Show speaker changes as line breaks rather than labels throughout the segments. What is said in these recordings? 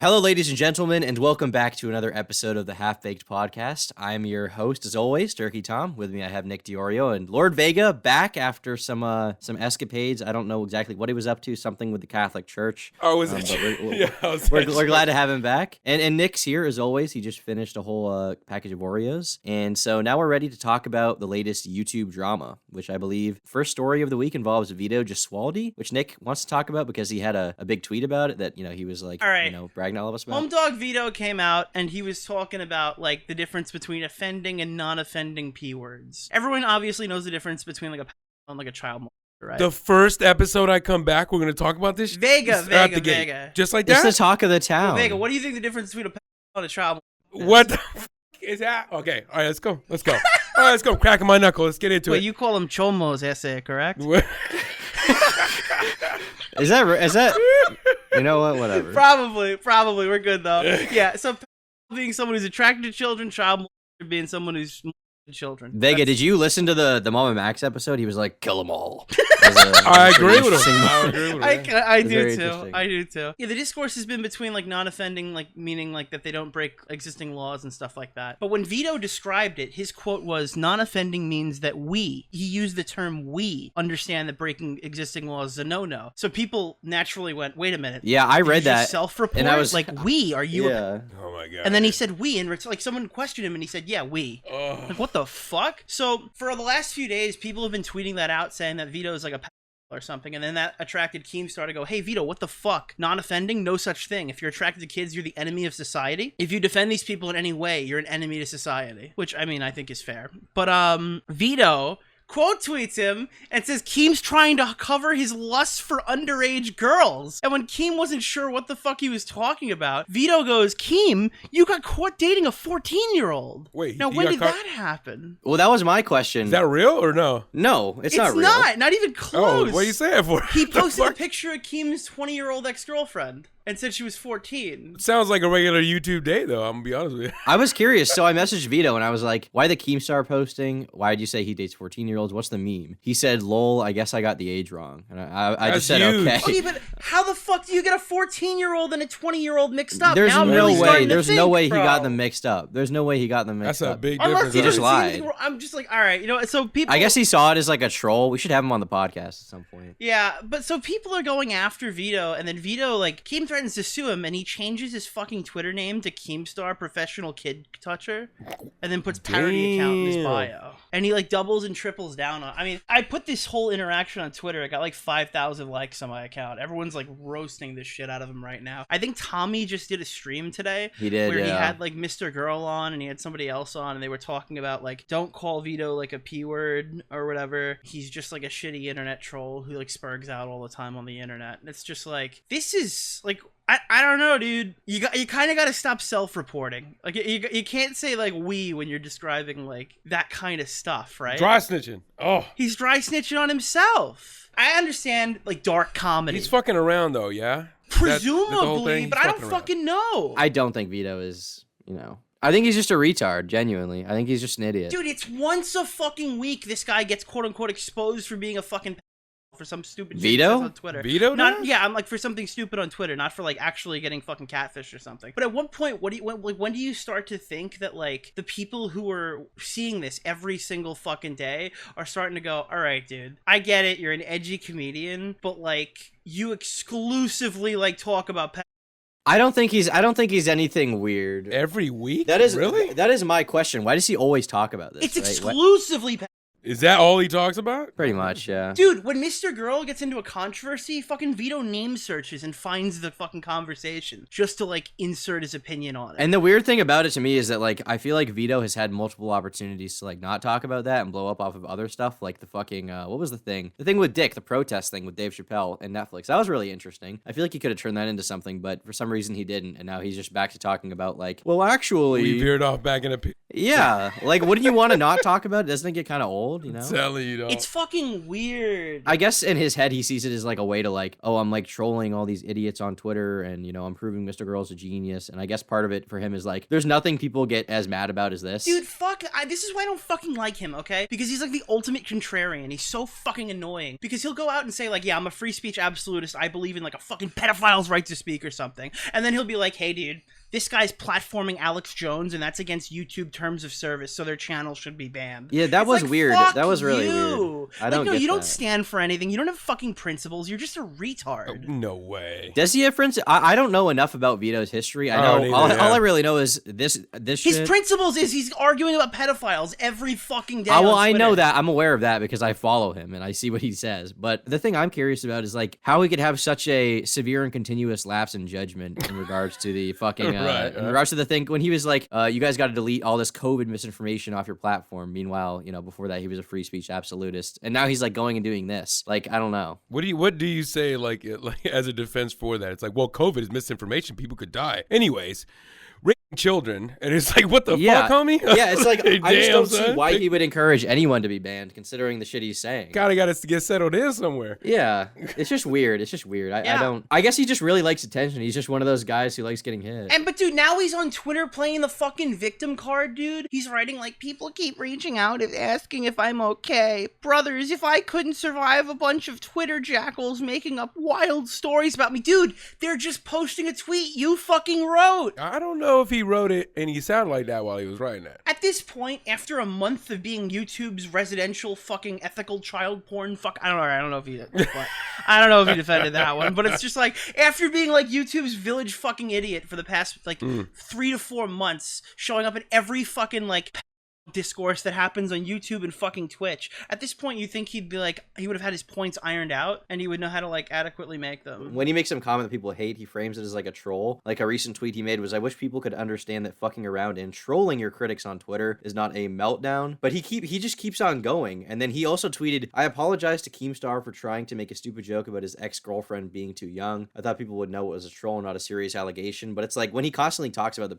Hello, ladies and gentlemen, and welcome back to another episode of the Half-Baked Podcast. I'm your host, as always, Turkey Tom. With me, I have Nick Diorio and Lord Vega back after some escapades. I don't know exactly what he was up to, something with the Catholic Church.
Oh, was it?
We're glad to have him back. And Nick's here, as always. He just finished a whole package of Oreos. And so now we're ready to talk about the latest YouTube drama, which I believe first story of the week involves Vito Gesualdi, which Nick wants to talk about because he had a big tweet about it that, he was like,
all right.
bragging all of us about.
Home Dog Vito came out and he was talking about like the difference between offending and non-offending P words. Everyone obviously knows the difference between like a and like a child molester, right?
The first episode I come back, we're going to talk about this.
Vega.
Just like
It's
that?
the talk of the town.
Well, Vega, what do you think the difference between a and a child molester is?
What the f*** is that? Okay, all right, let's go. All right, let's go. Cracking my knuckle. Let's get into
Wait,
it.
you call them chomos, essay, correct?
Is that? You know what? Whatever.
Probably. We're good though. Yeah. So being someone who's attracted to children, child molester being someone who's children.
Vega, did you listen to the Mama Max episode? He was like, "Kill them all."
I agree with him.
I do too. Yeah, the discourse has been between like non-offending, like meaning like that they don't break existing laws and stuff like that. But when Vito described it, his quote was, "Non-offending means that he used the term we, understand that breaking existing laws is a no-no." So people naturally went, "Wait a minute."
Yeah, I read that.
Self-report,
and I was
like, "We, are you?"
Yeah.
Oh my god.
And then he said we, and like someone questioned him, and he said, "Yeah, we." Like, what the fuck? So for the last few days, people have been tweeting that out, saying that Vito is like a or something, and then that attracted Keemstar to go, "Hey Vito, what the fuck? Non-offending? No such thing. If you're attracted to kids, you're the enemy of society. If you defend these people in any way, you're an enemy to society." Which, I mean, I think is fair. But Vito quote tweets him and says Keem's trying to cover his lust for underage girls. And when Keem wasn't sure what the fuck he was talking about, Vito goes, "Keem, you got caught dating a 14-year-old.
Wait,
now when did that happen?"
Well, that was my question.
Is that real or no?
No, it's not real.
Not even close.
Oh, what are you saying for?
He posted a picture of Keem's 20-year-old ex-girlfriend and said she was 14.
Sounds like a regular YouTube day, though. I'm gonna be honest with you.
I was curious, so I messaged Vito and I was like, "Why the Keemstar posting? Why did you say he dates 14-year-olds? What's the meme?" He said, "Lol, I guess I got the age wrong." And I just said,
huge.
"Okay."
Okay, but how the fuck do you get a 14-year-old and a 20-year-old mixed up?
There's
now I'm
no
really
way.
starting to
There's
think,
no way he
bro.
got them mixed up. There's no way he got them mixed
That's
up.
a big
Unless
difference.
he
He just
doesn't
lied.
seem to think I'm just like, all right, so people.
I guess he saw it as like a troll. We should have him on the podcast at some point.
Yeah, but so people are going after Vito, and then Vito, like, Keem threatens to sue him, and he changes his fucking Twitter name to Keemstar Professional Kid Toucher, and then puts parody account in his bio. And he, like, doubles and triples down on. I mean, I put this whole interaction on Twitter. I got, like, 5,000 likes on my account. Everyone's, like, roasting this shit out of him right now. I think Tommy just did a stream today.
He did,
where he
yeah.
had, like, Mr. Girl on, and he had somebody else on, and they were talking about, like, don't call Vito, like, a P word or whatever. He's just, like, a shitty internet troll who, like, spurgs out all the time on the internet. And it's just, like, this is, like, I don't know, dude. You kind of got to stop self-reporting. Like, you can't say, like, we when you're describing, like, that kind of stuff, right?
Dry snitching. Oh.
He's dry snitching on himself. I understand, like, dark comedy.
He's fucking around, though, yeah?
Presumably, but I don't fucking know.
I don't think Vito is, I think he's just a retard, genuinely. I think he's just an idiot.
Dude, it's once a fucking week this guy gets quote-unquote exposed for being a fucking for some stupid shit he says on Twitter.
Vito?
Yeah, I'm like for something stupid on Twitter, not for like actually getting fucking catfish or something. But at what point, when do you start to think that like the people who are seeing this every single fucking day are starting to go, all right, dude, I get it, you're an edgy comedian, but like you exclusively like talk about
I don't think he's anything weird.
Every week?
That is
really?
That is my question. Why does he always talk about this?
It's
right?
exclusively
Is that all he talks about?
Pretty much, yeah.
Dude, when Mr. Girl gets into a controversy, fucking Vito name searches and finds the fucking conversation just to, like, insert his opinion on it.
And the weird thing about it to me is that, like, I feel like Vito has had multiple opportunities to, like, not talk about that and blow up off of other stuff, like the fucking, what was the thing? The thing with Dick, the protest thing with Dave Chappelle and Netflix. That was really interesting. I feel like he could have turned that into something, but for some reason he didn't, and now he's just back to talking about, like, well, actually...
We veered off back in a...
Yeah, like, wouldn't you want to not talk about it? Doesn't it get kind of old? world, you know?
I'm telling you, dog.
It's fucking weird.
I guess in his head, he sees it as like a way to like, oh, I'm like trolling all these idiots on Twitter and, you know, I'm proving Mr. Girl's a genius. And I guess part of it for him is like, there's nothing people get as mad about as this.
Dude, this is why I don't fucking like him, okay? Because he's like the ultimate contrarian. He's so fucking annoying. Because he'll go out and say like, yeah, I'm a free speech absolutist. I believe in like a fucking pedophile's right to speak or something. And then he'll be like, hey, dude, this guy's platforming Alex Jones, and that's against YouTube terms of service, so their channel should be banned.
Yeah, that was
like,
weird.
Fuck
that was really
you.
weird. I don't get
you don't
that.
stand for anything. You don't have fucking principles. You're just a retard.
Oh, no way.
Does he have friends? I don't know enough about Vito's history. I know all I really know is this
His
shit.
principles is he's arguing about pedophiles every fucking day.
Well,
on
I
Twitter.
know that. I'm aware of that because I follow him and I see what he says. But the thing I'm curious about is like how he could have such a severe and continuous lapse in judgment in regards to the fucking in regards to the thing when he was like, you guys got to delete all this COVID misinformation off your platform. Meanwhile, you know, before that he was a free speech absolutist, and now he's like going and doing this. Like, I don't know.
What do you say like as a defense for that? It's like, well, COVID is misinformation. People could die. Anyways, raping children, and it's like, what the fuck, homie?
Yeah, it's like I just don't see
son.
why he would encourage anyone to be banned, considering the shit he's saying.
Gotta get settled in somewhere.
Yeah, it's just weird. I guess he just really likes attention. He's just one of those guys who likes getting hit.
But dude, now he's on Twitter playing the fucking victim card, dude. He's writing like, people keep reaching out and asking if I'm okay. Brothers, if I couldn't survive a bunch of Twitter jackals making up wild stories about me. Dude, they're just posting a tweet you fucking wrote.
I don't know if he wrote it and he sounded like that while he was writing that.
At this point, after a month of being YouTube's residential fucking ethical child porn I don't know if he defended that one, but it's just like, after being like YouTube's village fucking idiot for the past like 3 to 4 months, showing up in every fucking like discourse that happens on YouTube and fucking Twitch, at this point you think he'd be like, he would have had his points ironed out and he would know how to like adequately make them.
When he makes some comment that people hate, he frames it as like a troll. Like a recent tweet he made was, I wish people could understand that fucking around and trolling your critics on Twitter is not a meltdown. But he just keeps on going. And then he also tweeted, I apologize to Keemstar for trying to make a stupid joke about his ex-girlfriend being too young. I thought people would know it was a troll, not a serious allegation. But it's like, when he constantly talks about the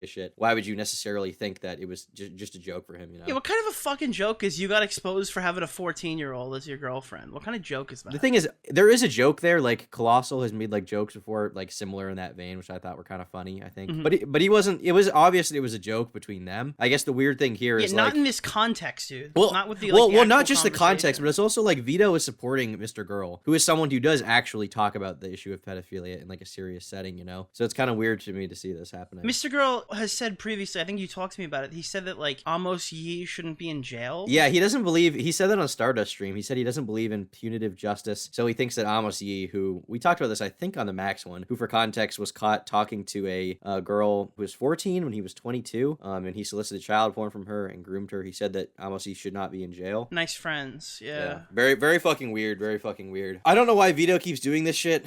shit, why would you necessarily think that it was just a joke for him, you know?
Yeah, what kind of a fucking joke is you got exposed for having a 14-year-old as your girlfriend? What kind of joke is that?
The thing is, there is a joke there. Like, Colossal has made like jokes before, like similar in that vein, which I thought were kind of funny, I think. But he wasn't. It was obvious that it was a joke between them. I guess the weird thing here is
not
like,
in this context, dude.
Well,
not with the
not just the context, but it's also like Vito is supporting Mr. Girl, who is someone who does actually talk about the issue of pedophilia in like a serious setting, you know. So it's kind of weird to me to see this happening.
Mr. Girl has said previously, I think you talked to me about it. He said that like Amos Yee shouldn't be in jail.
Yeah, he doesn't believe. He said that on Stardust stream. He said he doesn't believe in punitive justice. So he thinks that Amos Yee, who we talked about this, I think on the Max one, who for context was caught talking to a girl who was 14 when he was 22, and he solicited child porn from her and groomed her. He said that Amos Yee should not be in jail.
Nice friends, yeah.
Very, very fucking weird. Very fucking weird. I don't know why Vito keeps doing this shit.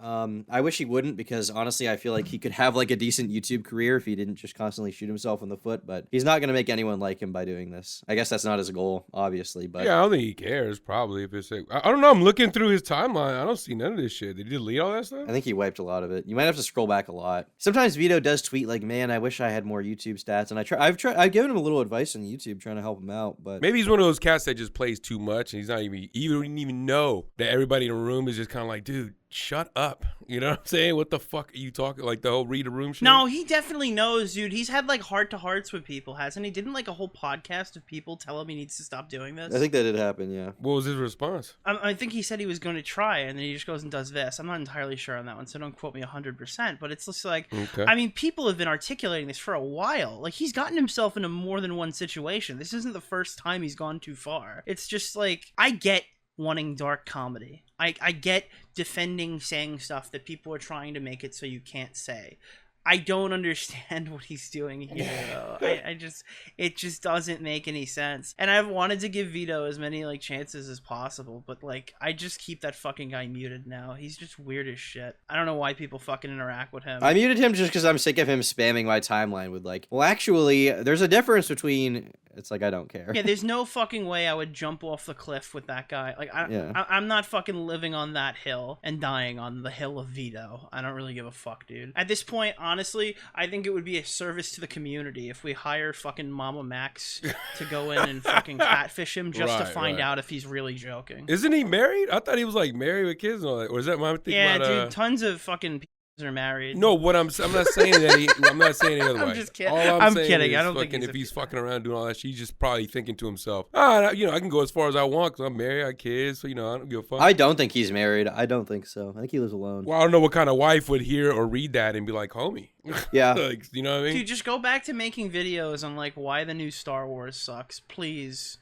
I wish he wouldn't, because honestly I feel like he could have like a decent YouTube career if he didn't just constantly shoot himself in the foot, but he's not gonna make anyone like him by doing this. I guess that's not his goal, obviously, but
yeah, I don't think he cares, probably. If it's like, I don't know, I'm looking through his timeline, I don't see none of this shit. Did he delete all that stuff?
I think he wiped a lot of it. You might have to scroll back a lot. Sometimes Vito does tweet like, man, I wish I had more YouTube stats, and I've given him a little advice on YouTube trying to help him out, but
maybe he's one of those cats that just plays too much and he's not even know that everybody in the room is just kind of like, dude, shut up. You know what I'm saying? What the fuck are you talking? Like the whole read a room shit?
No, he definitely knows, dude. He's had like heart-to-hearts with people, hasn't he? Didn't like a whole podcast of people tell him he needs to stop doing this?
I think that did happen, yeah.
What was his response?
I think he said he was going to try, and then he just goes and does this. I'm not entirely sure on that one, so don't quote me 100%, but it's just like,
okay.
I mean, people have been articulating this for a while. Like, he's gotten himself into more than one situation. This isn't the first time he's gone too far. It's just like, I get wanting dark comedy. I get defending saying stuff that people are trying to make it so you can't say. I don't understand what he's doing here, though. It just doesn't make any sense. And I've wanted to give Vito as many like chances as possible, but like I just keep that fucking guy muted now. He's just weird as shit. I don't know why people fucking interact with him.
I muted him just because I'm sick of him spamming my timeline with like, well, actually, there's a difference between It's like I don't care.
Yeah, there's no fucking way I would jump off the cliff with that guy. Like, I'm not fucking living on that hill and dying on the hill of veto. I don't really give a fuck, dude. At this point, honestly, I think it would be a service to the community if we hire fucking Mama Max to go in and fucking catfish him just to find out if he's really joking.
Isn't he married? I thought he was like married with kids and all that. Or is that my thing?
Yeah,
about,
dude, tons of fucking are married.
No, I'm not saying that I'm not saying any other way.
I'm just kidding.
All
I'm
saying
kidding.
Is
I don't
fucking,
think
if he's fucking around doing all that shit, he's just probably thinking to himself, I can go as far as I want because I'm married, I have kids, so I don't give a fuck.
I don't think he's married. I don't think so. I think he lives alone.
Well, I don't know what kind of wife would hear or read that and be like, homie.
Yeah.
Like, you know what I mean?
Dude, just go back to making videos on like why the new Star Wars sucks. Please,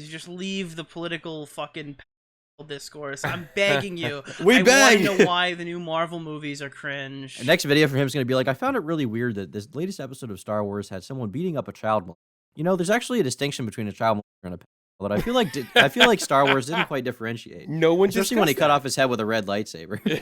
just leave the political fucking discourse. I'm begging you. I want to know why the new Marvel movies are cringe.
The next video for him is going to be like, I found it really weird that this latest episode of Star Wars had someone beating up a child molester. There's actually a distinction between a child molester and a pedophile that I feel like Star Wars didn't quite differentiate.
No one,
especially when he cut off his head with a red lightsaber.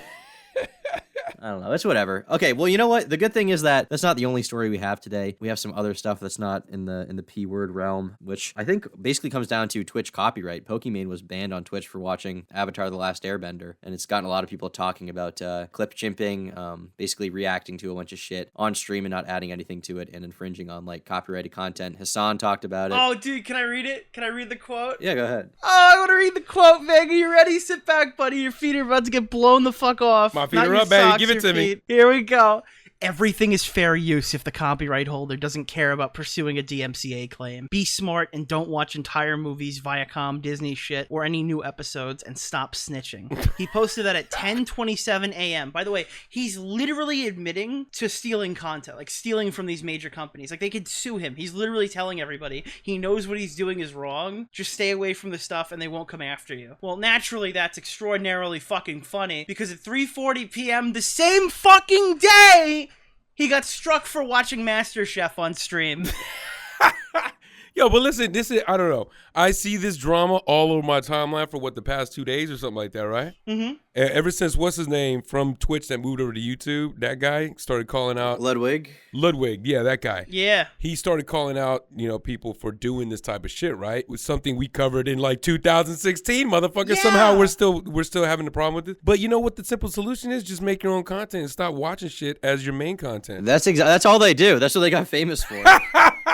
I don't know. It's whatever. Okay, well, you know what? The good thing is that that's not the only story we have today. We have some other stuff that's not in the P word realm, which I think basically comes down to Twitch copyright. Pokimane was banned on Twitch for watching Avatar: The Last Airbender, and it's gotten a lot of people talking about clip chimping, basically reacting to a bunch of shit on stream and not adding anything to it and infringing on like copyrighted content. Hassan talked about it.
Oh, dude, can I read it? Can I read the quote?
Yeah, go ahead.
Oh, I want to read the quote, Meg. Are you ready? Sit back, buddy. Your feet are about to get blown the fuck off.
My feet are up, baby. Give it to me.
Here we go. Everything is fair use if the copyright holder doesn't care about pursuing a DMCA claim. Be smart and don't watch entire movies, Viacom, Disney shit, or any new episodes, and stop snitching. He posted that at 10:27 a.m. By the way, he's literally admitting to stealing content, like stealing from these major companies. Like, they could sue him. He's literally telling everybody he knows what he's doing is wrong. Just stay away from the stuff and they won't come after you. Well, naturally, that's extraordinarily fucking funny because at 3:40 p.m. the same fucking day, he got struck for watching MasterChef on stream.
Yo, but listen, I don't know. I see this drama all over my timeline for the past 2 days or something like that, right?
Mm-hmm.
Ever since, what's his name, from Twitch that moved over to YouTube, that guy started calling out.
Ludwig,
yeah, that guy.
Yeah.
He started calling out, people for doing this type of shit, right? It was something we covered in like 2016, motherfucker.
Yeah.
Somehow we're still having a problem with this. But you know what the simple solution is? Just make your own content and stop watching shit as your main content.
That's all they do. That's what they got famous for.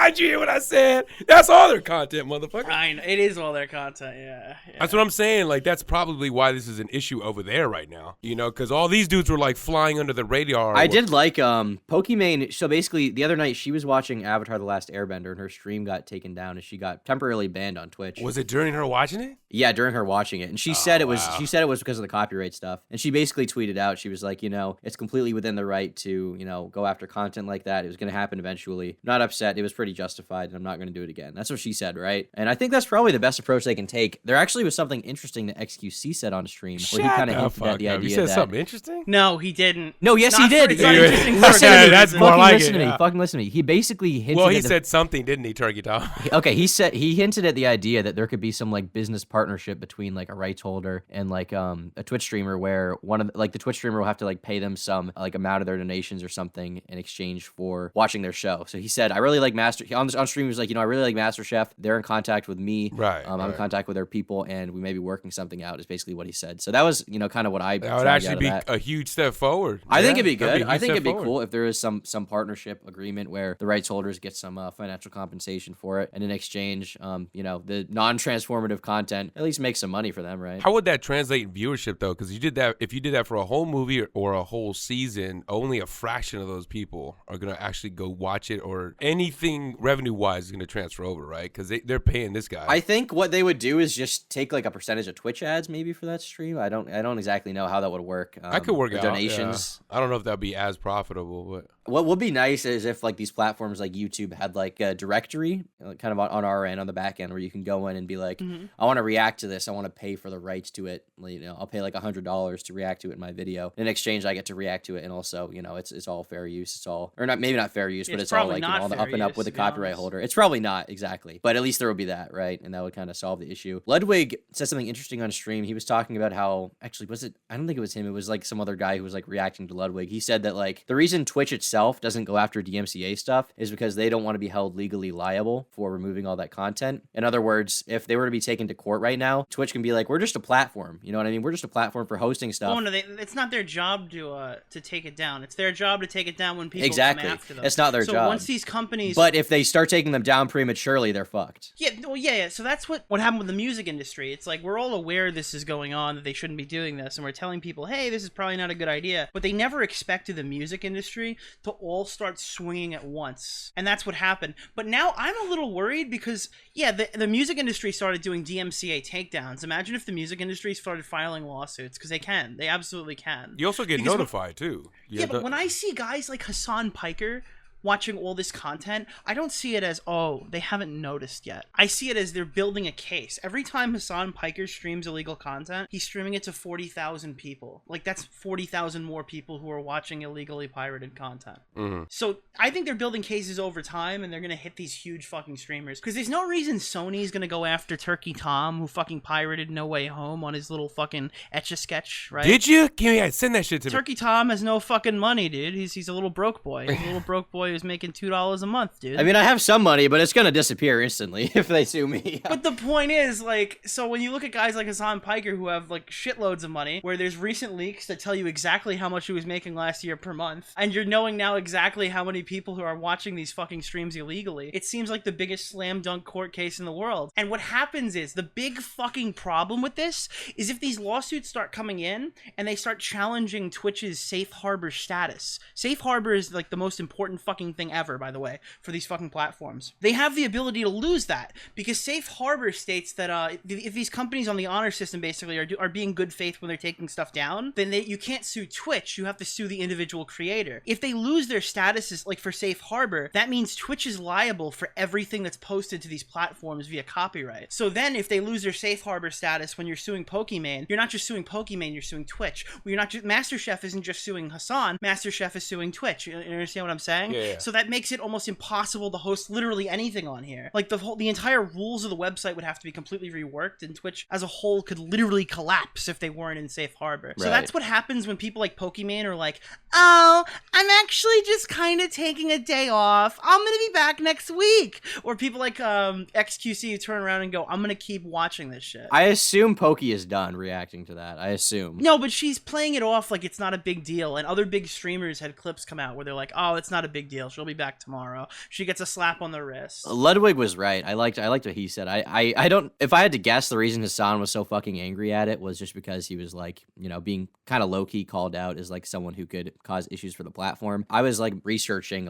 Did you hear what I said? That's all their content, motherfucker.
I know. It is all their content, yeah.
That's what I'm saying. Like, that's probably why this is an issue over there right now. Because all these dudes were like flying under the radar.
I did like Pokimane. So basically, the other night she was watching Avatar: The Last Airbender, and her stream got taken down, and she got temporarily banned on Twitch.
Was it during her watching it?
Yeah, during her watching it, and she said it was. Wow. She said it was because of the copyright stuff, and she basically tweeted out. She was like, it's completely within the right to, go after content like that. It was going to happen eventually. Not upset. It was pretty justified, and I'm not going to do it again. That's what she said, right? And I think that's probably the best approach they can take. There actually was something interesting that XQC said on stream, where he kind of hinted at the idea
he said
that
something interesting.
No, he didn't.
No, yes, he did.
Listen
that's more like
listen to me. Fucking listen to me. He basically hinted.
Well, he said something, didn't he, Turkey Tom?
Okay, he hinted at the idea that there could be some like business partnership between like a rights holder and like a Twitch streamer, where one of the Twitch streamer will have to like pay them some like amount of their donations or something in exchange for watching their show. So he said, I really like on stream. He was like, I really like MasterChef. They're in contact with me.
Right.
I'm in contact with their people, and we may be working something out. Is basically what he said. So that was kind of what I.
That would actually be a huge step forward.
I think it'd be good. I think it'd be cool if there is some partnership agreement where the rights holders get some financial compensation for it, and in exchange, the non-transformative content at least make some money for them, right?
How would that translate in viewership though? Because if you did that for a whole movie or a whole season, only a fraction of those people are gonna actually go watch it, or anything revenue-wise is gonna transfer over, right? Because they're paying this guy.
I think what they would do is just take like a percentage of Twitch ads maybe for that stream. I don't exactly know how that would work.
I could work out
donations.
Yeah. I don't know if that'd be as profitable, but
what would be nice is if like these platforms like YouTube had like a directory kind of on our end, on the back end, where you can go in and be like, I want to react to this. I want to pay for the rights to it. I'll pay like $100 to react to it in my video. In exchange, I get to react to it, and also, it's all fair use. It's all, or not, maybe not fair use, but it's all like all the up and up with the copyright holder. It's probably not exactly, but at least there would be that, right? And that would kind of solve the issue. Ludwig said something interesting on stream. He was talking about how, actually, was it? I don't think it was him. It was like some other guy who was like reacting to Ludwig. He said that like the reason Twitch itself itself doesn't go after DMCA stuff is because they don't want to be held legally liable for removing all that content. In other words, if they were to be taken to court right now, Twitch can be like, we're just a platform. You know what I mean? We're just a platform for hosting stuff.
Oh no, it's not their job to take it down. It's their job to take it down when people
Exactly.
come after them.
It's not their
so
job.
once these companies,
But if they start taking them down prematurely, they're fucked.
yeah, well, yeah. So that's what happened with the music industry. It's like we're all aware this is going on, that they shouldn't be doing this, and we're telling people, hey, this is probably not a good idea. But they never expected the music industry to all start swinging at once, and that's what happened. But now I'm a little worried because, yeah, the music industry started doing DMCA takedowns. Imagine if the music industry started filing lawsuits, because they absolutely can.
You also get notified too.
Yeah, but when I see guys like Hassan Piker watching all this content, I don't see it as, oh, they haven't noticed yet. I see it as they're building a case. Every time Hassan Piker streams illegal content, he's streaming it to 40,000 people. Like, that's 40,000 more people who are watching illegally pirated content.
Mm-hmm.
So I think they're building cases over time, and they're gonna hit these huge fucking streamers. Because there's no reason Sony's gonna go after Turkey Tom, who fucking pirated No Way Home on his little fucking Etch-a-Sketch, right?
Did you? Send that shit to me.
Turkey Tom has no fucking money, dude. He's a little broke boy. He's a little broke boy who's making $2 a month, dude.
I mean, I have some money, but it's gonna disappear instantly if they sue me.
But the point is, like, so when you look at guys like Hassan Piker who have, like, shitloads of money, where there's recent leaks that tell you exactly how much he was making last year per month, and you're knowing now exactly how many people who are watching these fucking streams illegally, it seems like the biggest slam dunk court case in the world. And what happens is, the big fucking problem with this is if these lawsuits start coming in, and they start challenging Twitch's safe harbor status. Safe harbor is, like, the most important fucking thing ever, by the way, for these fucking platforms. They have the ability to lose that, because safe harbor states that if these companies on the honor system basically are being good faith when they're taking stuff down, then you can't sue Twitch. You have to sue the individual creator. If they lose their statuses, like for safe harbor, that means Twitch is liable for everything that's posted to these platforms via copyright. So then if they lose their safe harbor status when you're suing Pokimane, you're not just suing Pokimane, you're suing Twitch. Well, you're not just, MasterChef isn't just suing Hassan, MasterChef is suing Twitch. You understand what I'm saying?
Yeah.
So that makes it almost impossible to host literally anything on here. Like, the entire rules of the website would have to be completely reworked, and Twitch as a whole could literally collapse if they weren't in safe harbor. So that's what happens when people like Pokimane are like, oh, I'm actually just kind of taking a day off. I'm gonna be back next week. Or people like XQC who turn around and go, I'm gonna keep watching this shit.
I assume Pokey is done reacting to that. I assume.
No, but she's playing it off like it's not a big deal. And other big streamers had clips come out where they're like, oh, it's not a big deal. She'll be back tomorrow. She gets a slap on the wrist.
Ludwig was right. I liked what he said. I don't, if I had to guess, the reason Hassan was so fucking angry at it was just because he was like, you know, being kind of low-key called out as like someone who could cause issues for the platform. I was like researching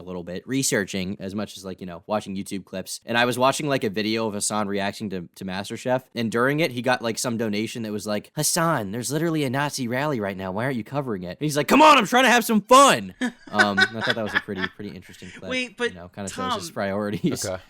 as much as like, you know, watching YouTube clips, and I was watching like a video of Hassan reacting to MasterChef, and during it he got like some donation that was like, Hassan, there's literally a Nazi rally right now, why aren't you covering it? And he's like, come on, I'm trying to have some fun. I thought that was a pretty interesting clip.
Wait, but
you know, kind of
Tom,
shows his priorities.
Okay.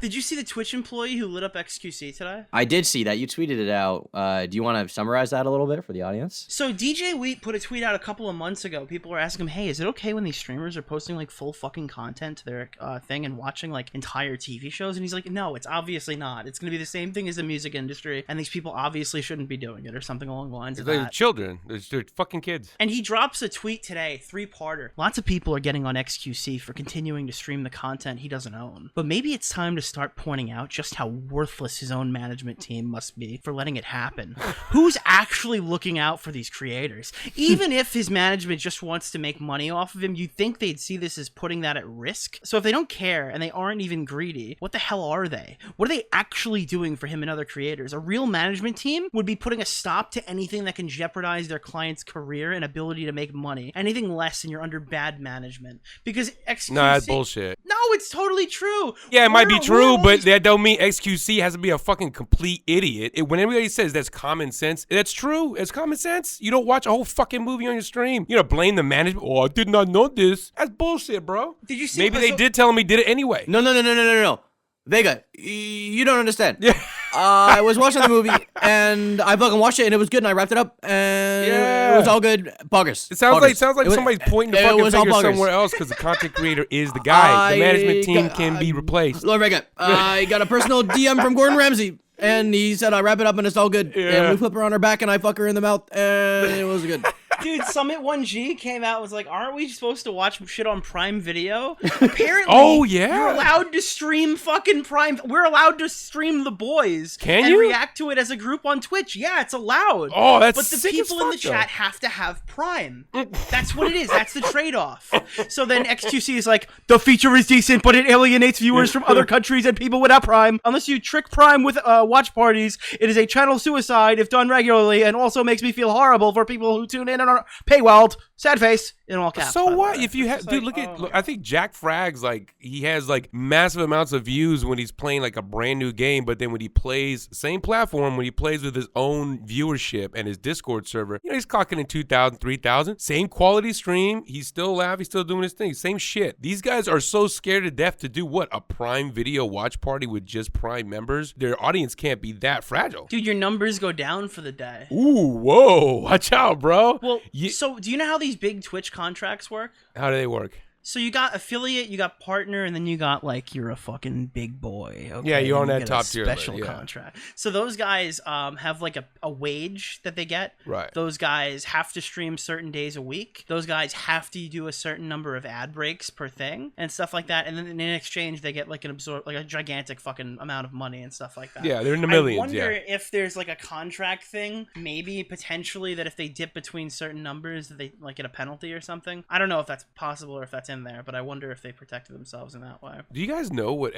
did you see the Twitch employee who lit up XQC today?
I did see that. You tweeted it out. Do you want to summarize that a little bit for the audience?
So DJ Wheat put a tweet out a couple of months ago. People were asking him, hey, is it okay when these streamers are posting like full fucking content to their thing and watching like entire TV shows? And he's like, no, it's obviously not. It's going to be the same thing as the music industry, and these people obviously shouldn't be doing it, or something along the lines of
They're
that.
children. They're fucking kids.
And he drops a tweet today, 3-parter. Lots of people are getting on XQC for continuing to stream the content he doesn't own. But maybe it's time to start pointing out just how worthless his own management team must be for letting it happen. Who's actually looking out for these creators? Even if his management just wants to make money off of him, you'd think they'd see this as putting that at risk. So if they don't care and they aren't even greedy, what the hell are they? What are they actually doing for him and other creators? A real management team would be putting a stop to anything that can jeopardize their client's career and ability to make money. Anything less, and you're under bad management. Because XQC...
No, that's bullshit.
No, it's totally true.
Yeah, it might be true, but
always...
that don't mean XQC has to be a fucking complete idiot. When everybody says that's common sense, that's true. It's common sense. You don't watch a whole fucking movie on your stream. You know, blame the management. Oh, I did not know this. That's bullshit, bro.
Did you see?
Maybe they did tell him he did it anyway.
No. Vega, you don't understand.
Yeah.
I was watching the movie, and I fucking watched it, and it was good, and I wrapped it up, and it was all good. Buggers.
It sounds like somebody's pointing the fucking finger somewhere else because the content creator is the guy. The management team can be replaced.
Lord Vega, I got a personal DM from Gordon Ramsay, and he said I wrap it up, and it's all good.
Yeah.
And we flip her on her back, and I fuck her in the mouth, and it was good.
Dude, Summit 1G came out and was like, aren't we supposed to watch shit on Prime Video? Apparently,
Oh, yeah.
you're allowed to stream fucking Prime. We're allowed to stream The Boys.
Can
and
you?
react to it as a group on Twitch. Yeah, it's allowed.
Oh, that's
But the
sick as
people in the
fuck, though.
chat have to have Prime. That's what it is. That's the trade-off. So then XQC is like, the feature is decent, but it alienates viewers from other countries and people without Prime. Unless you trick Prime with watch parties, it is a channel suicide if done regularly, and also makes me feel horrible for people who tune in and are paywalled. Sad face in all caps.
So
by the
what?
way.
If you have,
It's
dude,
like,
look, I think Jack Frags, like, he has like massive amounts of views when he's playing like a brand new game, but then when he plays same platform, when he plays with his own viewership and his Discord server, you know, he's clocking in 2,000, 3,000, same quality stream. He's still live. He's still doing his thing. Same shit. These guys are so scared to death to do what? A Prime Video watch party with just Prime members? Their audience can't be that fragile.
dude, your numbers go down for the day.
Ooh, whoa. Watch out, bro.
Well,
Ye-
so do you know how these big Twitch contracts work?
How do they work?
So you got affiliate, you got partner, and then you got like you're a fucking big boy. Okay?
Yeah, you're on
You
that
get
top
a
tier
special
list, yeah.
contract. So those guys have like a wage that they get.
Right.
Those guys have to stream certain days a week. Those guys have to do a certain number of ad breaks per thing and stuff like that. And then in exchange, they get like a gigantic fucking amount of money and stuff like that.
Yeah, they're in the millions.
I wonder
Yeah.
if there's like a contract thing, maybe potentially that if they dip between certain numbers, that they like get a penalty or something. I don't know if that's possible or if that's in there, but I wonder if they protected themselves in that way.
Do you guys know what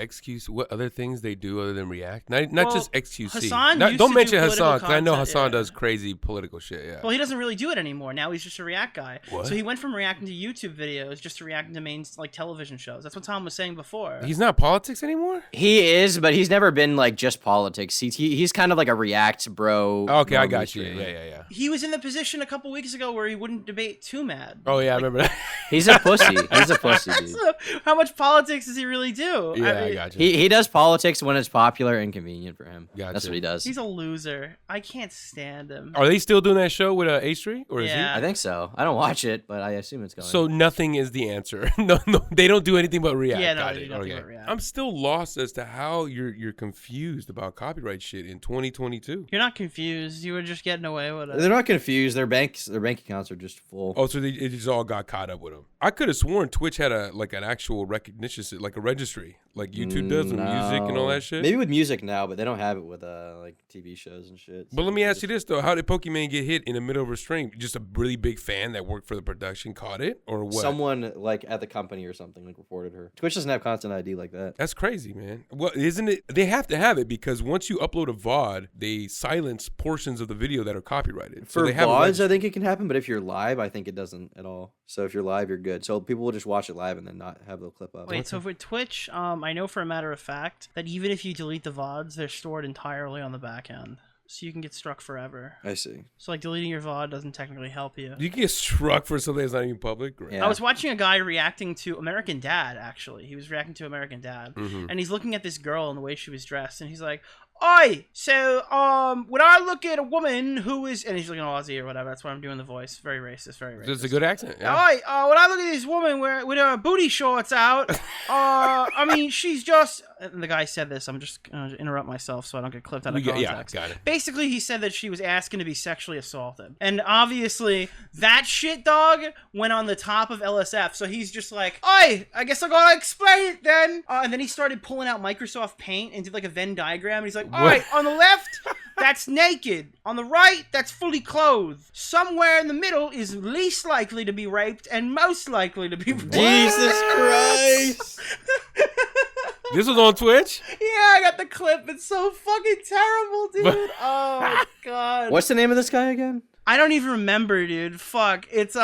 other things they do other than React? Not
Well,
just XQC.
Hassan
Not-
used
don't
to
mention
do political
Hassan, because I know
content,
Hassan
yeah.
does crazy political shit. Yeah.
Well, he doesn't really do it anymore. Now he's just a React guy.
What?
So he went from reacting to YouTube videos just to reacting to main like television shows. That's what Tom was saying before.
He's not politics anymore?
He is, but he's never been like just politics. He's kind of like a React bro.
Okay, I
normie
got you.
streamer.
Yeah.
He was in the position a couple weeks ago where he wouldn't debate Too Mad.
Oh, yeah, I remember that.
He's a pussy. He's a pussy, dude.
So, how much politics does he really do?
Yeah, I got you.
He does politics when it's popular and convenient for him.
Gotcha.
That's what he does.
He's a loser. I can't stand him.
Are they still doing that show with H3? Or is he?
Yeah.
I think so. I don't watch it, but I assume it's going.
So nothing is the answer. No, they don't do anything but React.
Yeah, no,
Got
they
it.
do nothing
Okay.
but React.
I'm still lost as to how you're confused about copyright shit in 2022.
You're not confused. You were just getting away with it.
They're not confused. Their bank accounts are just full.
Oh, so it just all got caught up with them. I could have sworn Twitch had an actual recognition, like a registry, like YouTube does with music and all that shit.
Maybe with music now, but they don't have it with like TV shows and shit.
But let me ask you this though: how did Pokemon get hit in the middle of a stream? Just a really big fan that worked for the production caught it, or what?
Someone like at the company or something like reported her. Twitch doesn't have content ID like that.
That's crazy, man. Well, isn't it? They have to have it because once you upload a VOD, they silence portions of the video that are copyrighted. So
For
they have a
VODs,
registry.
I think it can happen, but if you're live, I think it doesn't at all. So if you're live, you're good. So people will just watch it live and then not have the clip up.
Wait, so for Twitch, I know for a matter of fact that even if you delete the VODs, they're stored entirely on the back end. So you can get struck forever.
I see.
So like deleting your VOD doesn't technically help you.
You can get struck for something that's not even public. Right?
Yeah.
I was watching a guy reacting to American Dad, actually. He was reacting to American Dad.
Mhm.
And he's looking at this girl and the way she was dressed, and he's like, "Oi, so when I look at a woman who is," and he's looking Aussie or whatever, that's why I'm doing the voice. Very racist, very racist.
It's a good accent. Yeah.
Oi, when I look at this woman with her booty shorts out, I mean, she's just. And the guy said this. I'm just gonna interrupt myself so I don't get clipped out of context.
Yeah, got it.
Basically, he said that she was asking to be sexually assaulted, and obviously that shit dog went on the top of LSF. So he's just like, "Oi, I guess I gotta explain it then." And then he started pulling out Microsoft Paint and did like a Venn diagram. And he's like, "All right, on the left, that's naked. On the right, that's fully clothed. Somewhere in the middle is least likely to be raped and most likely to be raped."
Jesus Christ!
This was on Twitch?
Yeah, I got the clip. It's so fucking terrible, dude. Oh my god.
What's the name of this guy again?
I don't even remember, dude. Fuck. It's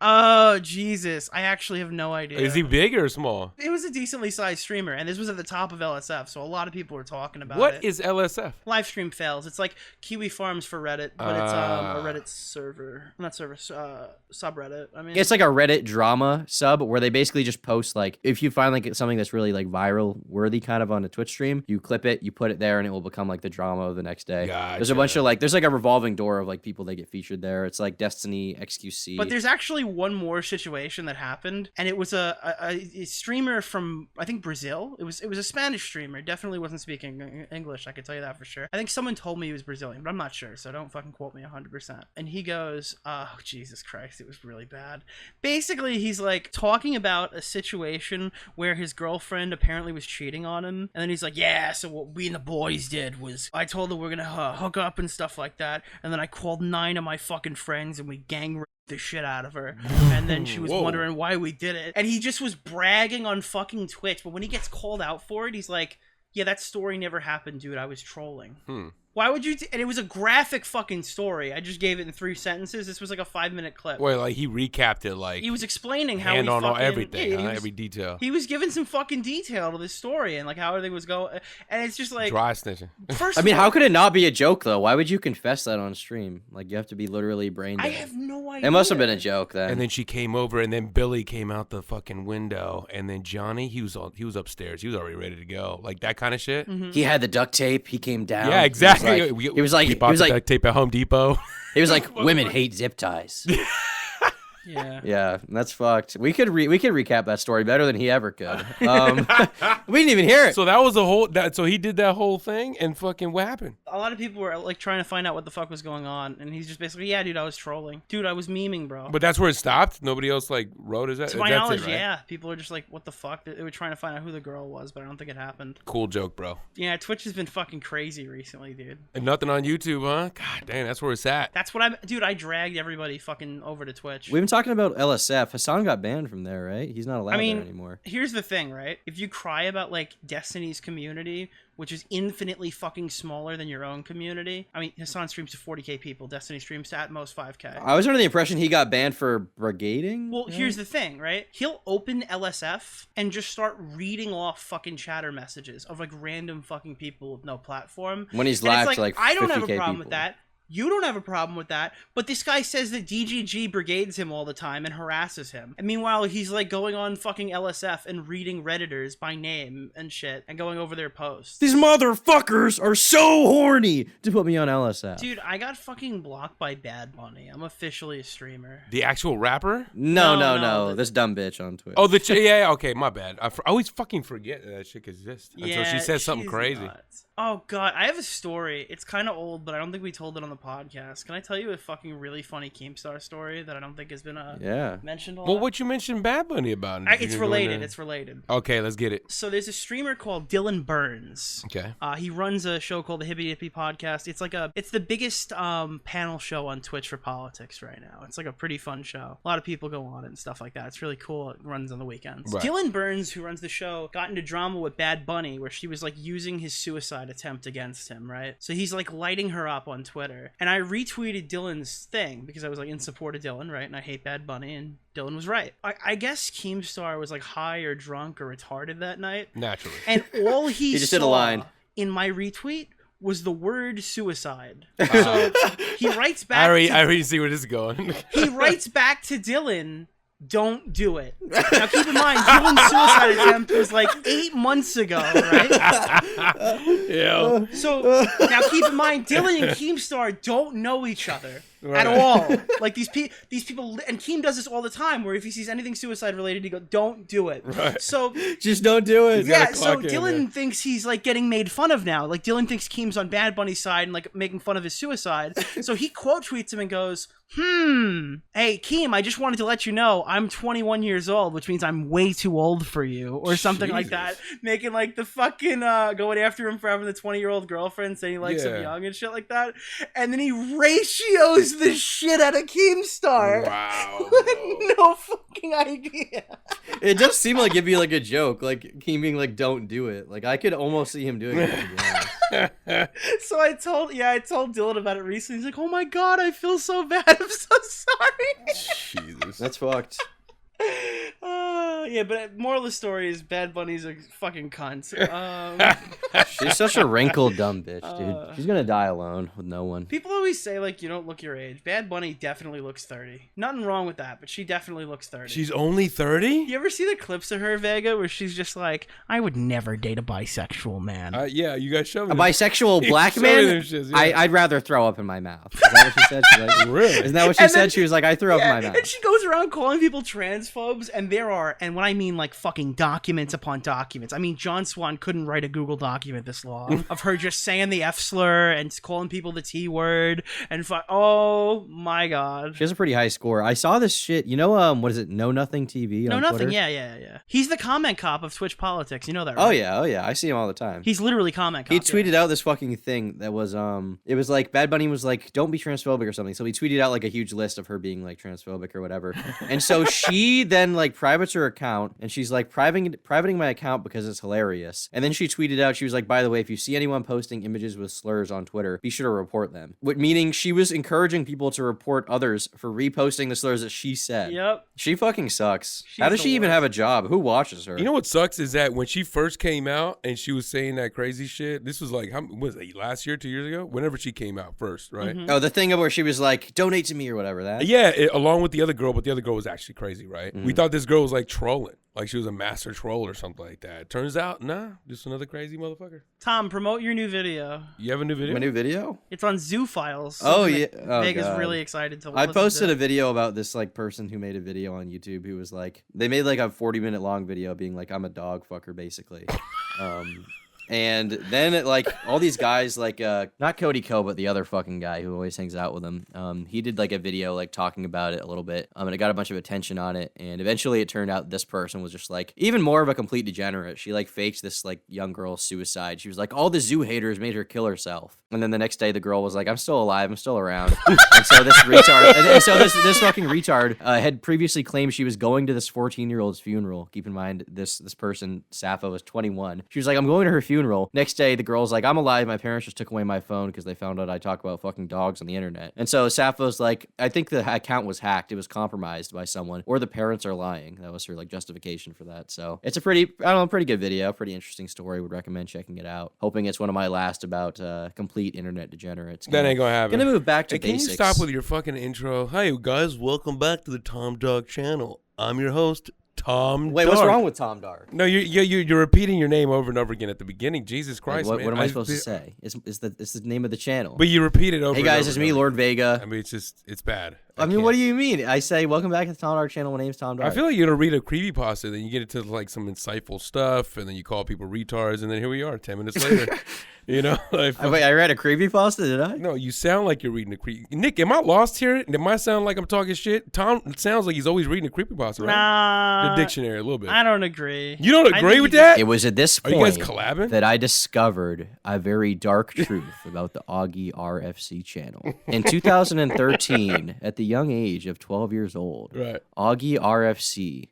oh Jesus. I actually have no idea.
Is he big or small?
It was a decently sized streamer, and this was at the top of LSF, so a lot of people were talking about
What
it.
is LSF?
Live stream fails. It's like Kiwi Farms for Reddit, but it's a Reddit server. Not server, subreddit. I mean,
It's like a Reddit drama sub where they basically just post like if you find like something that's really like viral worthy kind of on a Twitch stream, you clip it, you put it there, and it will become like the drama of the next day. There's a bunch of like there's like a revolving door of like people that get featured there. It's like Destiny, XQC.
but there's actually one more situation that happened, and it was a streamer from, I think, Brazil. It was a Spanish streamer. Definitely wasn't speaking English, I could tell you that for sure. I think someone told me he was Brazilian, but I'm not sure, so don't fucking quote me 100%. And he goes, oh, Jesus Christ, it was really bad. Basically, he's like talking about a situation where his girlfriend apparently was cheating on him, and then he's like, yeah, so what we and the boys did was I told her we're gonna hook up and stuff like that, and then I called 9 of my fucking friends and we gang raped the shit out of her, and then she was wondering why we did it, and he just was bragging on fucking Twitch, but when he gets called out for it, he's like, yeah, that story never happened, dude, I was trolling. Why would you? And it was a graphic fucking story. I just gave it in 3 sentences. This was like a 5-minute clip.
Wait, like he recapped it, like
he was explaining how
and
he
on
fucking,
everything,
yeah,
every detail.
He was giving some fucking detail to this story and like how everything was going. And it's just like
dry snitching.
I mean, how could it not be a joke though? Why would you confess that on stream? Like you have to be literally brain dead.
I have no idea.
It must have been a joke then.
And then she came over, and then Billy came out the fucking window, and then Johnny, he was upstairs. He was already ready to go, like that kind of shit.
He had the duct tape. He came down.
Yeah, exactly.
He was like,
duct tape at Home Depot.
He was like, women hate zip ties. Yeah, that's fucked. We could recap that story better than he ever could. We didn't even hear it.
So that was a whole. So he did that whole thing, and fucking what happened?
A lot of people were like trying to find out what the fuck was going on, and he's just basically, yeah, dude, I was trolling. Dude, I was memeing, bro.
But that's where it stopped. Nobody else like wrote. Is that?
To my
that's
knowledge,
it, right?
yeah. People are just like, what the fuck? They were trying to find out who the girl was, but I don't think it happened.
Cool joke, bro.
Yeah, Twitch has been fucking crazy recently, dude.
And nothing on YouTube, huh? God damn, that's where it's at.
That's what dude, I dragged everybody fucking over to Twitch.
We've been talking about LSF. Hassan got banned from there, right? He's not allowed there anymore.
Here's the thing, right? If you cry about like Destiny's community, which is infinitely fucking smaller than your own community. I mean, Hassan streams to 40k people. Destiny streams to at most 5k.
I was under the impression he got banned for brigading.
Well, here's the thing, right? He'll open LSF and just start reading off fucking chatter messages of like random fucking people with no platform.
When he's
And
live
it's
to like 50k
I don't have a problem
people.
with that. You don't have a problem with that, but this guy says that DGG brigades him all the time and harasses him. And meanwhile, he's like going on fucking LSF and reading Redditors by name and shit and going over their posts.
These motherfuckers are so horny to put me on LSF.
Dude, I got fucking blocked by Bad Bunny. I'm officially a streamer.
The actual rapper?
No. This dumb bitch on Twitch.
Oh, yeah, okay, my bad. I always fucking forget that shit exists until she
Yeah,
says something
she's
crazy.
nuts. Oh god, I have a story. It's kind of old, but I don't think we told it on the podcast. Can I tell you a fucking really funny Keemstar story that I don't think has been mentioned a lot?
Well, what you mentioned Bad Bunny about?
It's related. It's related.
Okay, let's get it.
So there's a streamer called Dylan Burns.
Okay.
He runs a show called the Hippy Dippy Podcast. It's the biggest panel show on Twitch for politics right now. It's like a pretty fun show. A lot of people go on it and stuff like that. It's really cool. It runs on the weekends.
Right.
Dylan Burns, who runs the show, got into drama with Bad Bunny where she was like using his suicide attempt against him, right? So he's like lighting her up on Twitter. And I retweeted Dylan's thing because I was like in support of Dylan, right? And I hate Bad Bunny, and Dylan was right. I guess Keemstar was like high or drunk or retarded that night.
Naturally.
And all he
just
saw
did a line
in my retweet was the word suicide. So he writes back.
I already see where this is going.
He writes back to Dylan, "Don't do it." Now keep in mind, Dylan's suicide attempt was like 8 months ago, right?
Yeah.
So now keep in mind, Dylan and Keemstar don't know each other at all. Like these people, and Keem does this all the time, where if he sees anything suicide related, he goes, "Don't do it."
Right.
So
Just don't do it.
yeah, so Dylan thinks he's like getting made fun of now. Like Dylan thinks Keem's on Bad Bunny's side and like making fun of his suicide. So he quote tweets him and goes, "Hey Keem, I just wanted to let you know I'm 21 years old, which means I'm way too old for you," or something like that, making like the fucking going after him for having the 20-year-old girlfriend, saying he likes him young and shit like that. And then he ratios the shit out of Keemstar.
Wow.
No fucking idea.
It does seem like it'd be like a joke, like Keem being like, "Don't do it." Like I could almost see him doing it. To be honest.
So I told Dylan about it recently. He's like, "Oh my god, I feel so bad. I'm so sorry."
Jesus.
That's fucked.
Yeah, but moral of the story is Bad Bunny's a fucking cunt.
She's such a wrinkled, dumb bitch, dude. She's gonna die alone with no one.
People always say, like, you don't look your age. Bad Bunny definitely looks 30. Nothing wrong with that, but she definitely looks 30.
She's only 30?
You ever see the clips of her, Vega, where she's just like, I would never date a bisexual man.
Yeah, you guys showed me.
A bisexual black man?
Shits, yeah.
I'd rather throw up in my mouth. Is that what she said? She's like,
Really?
Isn't that what she said? She was like, I threw up in my mouth.
And she goes around calling people transphobes, and there are, and when I mean like fucking documents upon documents, I mean John Swan couldn't write a Google document this long of her just saying the F slur and calling people the T word and oh my god.
She has a pretty high score. I saw this shit. You know, what is it? Know Nothing TV on
No Nothing.
Twitter?
Yeah. He's the comment cop of Twitch politics. You know that, right?
Oh yeah. I see him all the time.
He's literally comment cop.
He tweeted out this fucking thing that was it was like Bad Bunny was like, don't be transphobic or something. So he tweeted out like a huge list of her being like transphobic or whatever. And so she then like privates her account and she's like privating my account because it's hilarious. And then she tweeted out, she was like, by the way, if you see anyone posting images with slurs on Twitter, be sure to report them. Meaning she was encouraging people to report others for reposting the slurs that she said.
Yep.
She fucking sucks.
She's
How does
the
she even
worst.
have a job? Who watches her?
You know what sucks is that when she first came out and she was saying that crazy shit, this was like, was it last year, 2 years ago? Whenever she came out first, right?
Mhm.
Oh, the thing of where she was like, donate to me or whatever. That.
Yeah, along with the other girl, but the other girl was actually crazy, right? We thought this girl was like trolling, like she was a master troll or something like that. Turns out, nah, just another crazy motherfucker.
Tom, promote your new video.
You have a new video?
My new video?
It's on Zoo Files.
Oh,
Something
yeah.
that
Oh,
Vega's
God.
really excited to
I
listen
posted
to.
a video about this like person who made a video on YouTube who was like, they made like a 40-minute long video being like, I'm a dog fucker basically. And then it, like all these guys like not Cody Ko but the other fucking guy who always hangs out with him, he did like a video like talking about it a little bit, and it got a bunch of attention on it, and eventually it turned out this person was just like even more of a complete degenerate. She like faked this like young girl's suicide. She was like, all the zoo haters made her kill herself, and then the next day the girl was like, I'm still alive, I'm still around. And so this retard and so this fucking retard had previously claimed she was going to this 14-year-old's funeral. Keep in mind this person Sappho was 21. She was like, I'm going to her funeral. Next day, the girl's like, I'm alive. My parents just took away my phone because they found out I talk about fucking dogs on the internet. And so Sappho's like, I think the account was hacked. It was compromised by someone, or the parents are lying. That was her like justification for that. So it's a pretty good video, pretty interesting story. Would recommend checking it out. Hoping it's one of my last about complete internet degenerates.
That ain't gonna happen.
Gonna move back to
Hey, can
basics.
you stop with your fucking intro? Hi guys, welcome back to the Tom Dog channel. I'm your host, Tom
Wait,
Dog.
what's wrong with Tom Dark?
No, you're repeating your name over and over again at the beginning. Jesus Christ,
What
man.
am I supposed to say? It's the name of the channel.
But you repeat it over.
Hey
and
guys,
over
it's
and
me,
over.
Lord Vega.
I mean, it's bad.
I mean, what do you mean? I say, welcome back to the Tom Dark channel. My name's Tom Dark.
I feel like you're gonna read a creepypasta, then you get into like some insightful stuff, and then you call people retards, and then here we are, 10 minutes later. You know, like,
Wait, I read a creepypasta, did I?
no, you sound like you're reading a creepy. Nick, am I lost here? Am I sound like I'm talking shit? Tom sounds like he's always reading a creepypasta, right?
Nah.
The dictionary a little bit.
I don't agree.
You don't
I
agree
think
with
you
that?
It was at this
Are you guys
point
collabing?
that I discovered a very dark truth about the Augie RFC channel. In 2013, at the young age of 12 years old,
Right.
Augie RFC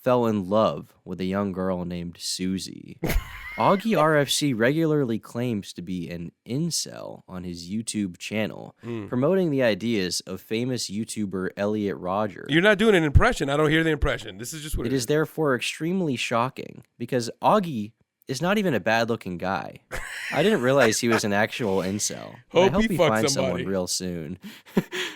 fell in love with a young girl named Susie. Augie RFC regularly claims to be an incel on his YouTube channel, promoting the ideas of famous YouTuber Elliot Rodger.
You're not doing an impression. I don't hear the impression. This is just what
It is therefore extremely shocking because Augie is not even a bad-looking guy. I didn't realize he was an actual incel. But I
Hope
hope
he
he
fucks
finds
somebody.
someone real soon.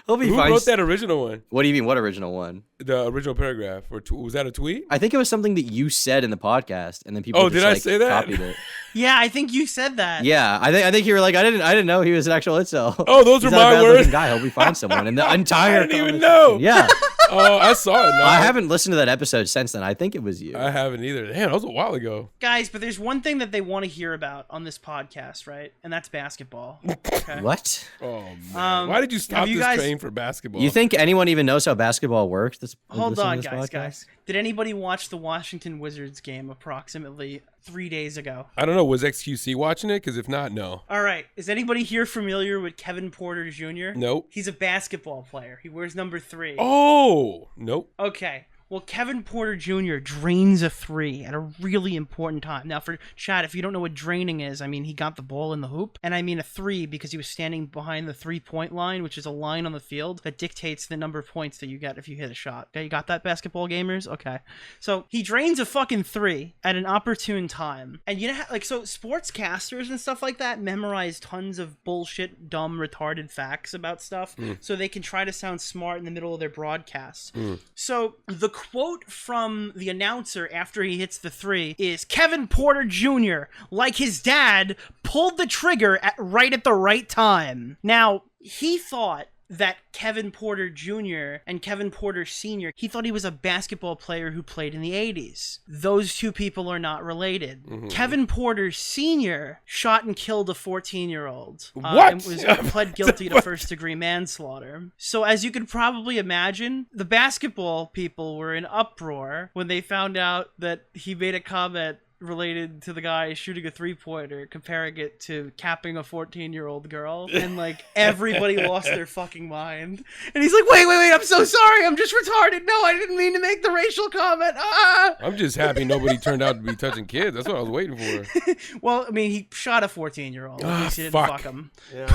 Hope he
Who
finds.
wrote that original one?
What do you mean? What original one?
The original paragraph, or was that a tweet?
I think it was something that you said in the podcast, and then people.
Oh,
just,
did I
like,
say that?
Copied it.
Yeah, I think you said that.
Yeah, I think you were like, I didn't know he was an actual incel.
Oh, those
He's
are
not a
my
bad-looking
words.
guy. Hope he finds someone. And the entire.
I didn't even
comment
know.
section- Yeah,
Oh, I saw it. No,
I haven't listened to that episode since then. I think it was you.
I haven't either. Damn, that was a while ago.
Guys, but there's one thing that they want to hear about on this podcast, right? And that's basketball. Okay.
What?
Oh man, why did you stop
have you
this
guys-
train for basketball?
You think anyone even knows how basketball works?
Hold
listening to
on,
this
guys,
podcast?
guys. Did anybody watch the Washington Wizards game approximately 3 days ago?
I don't know. Was XQC watching it? Because if not, no.
All right. Is anybody here familiar with Kevin Porter Jr.?
Nope.
He's a basketball player. He wears number 3.
Oh, nope.
Okay. Well, Kevin Porter Jr. drains a 3 at a really important time. Now, for Chad, if you don't know what draining is, I mean, he got the ball in the hoop, and I mean a 3 because he was standing behind the 3-point line, which is a line on the field that dictates the number of points that you get if you hit a shot. Okay, you got that, basketball gamers? Okay. So he drains a fucking 3 at an opportune time. And you know how, like, so sportscasters and stuff like that memorize tons of bullshit, dumb, retarded facts about stuff so they can try to sound smart in the middle of their broadcasts. So the quote from the announcer after he hits the 3 is, Kevin Porter Jr., like his dad, pulled the trigger right at the right time. Now, he thought that Kevin Porter Jr. and Kevin Porter Sr., he thought he was a basketball player who played in the 80s. Those two people are not related. Kevin Porter Sr. shot and killed a 14-year-old.
What?
And was pled guilty to first-degree manslaughter. So as you could probably imagine, the basketball people were in uproar when they found out that he made a comment related to the guy shooting a 3-pointer, comparing it to capping a 14-year-old girl, and like everybody lost their fucking mind. And he's like, wait, I'm so sorry, I'm just retarded. No, I didn't mean to make the racial comment.
I'm just happy nobody turned out to be touching kids. That's what I was waiting for.
Well, I mean, he shot a 14-year-old. At least he didn't fuck him.
Yeah.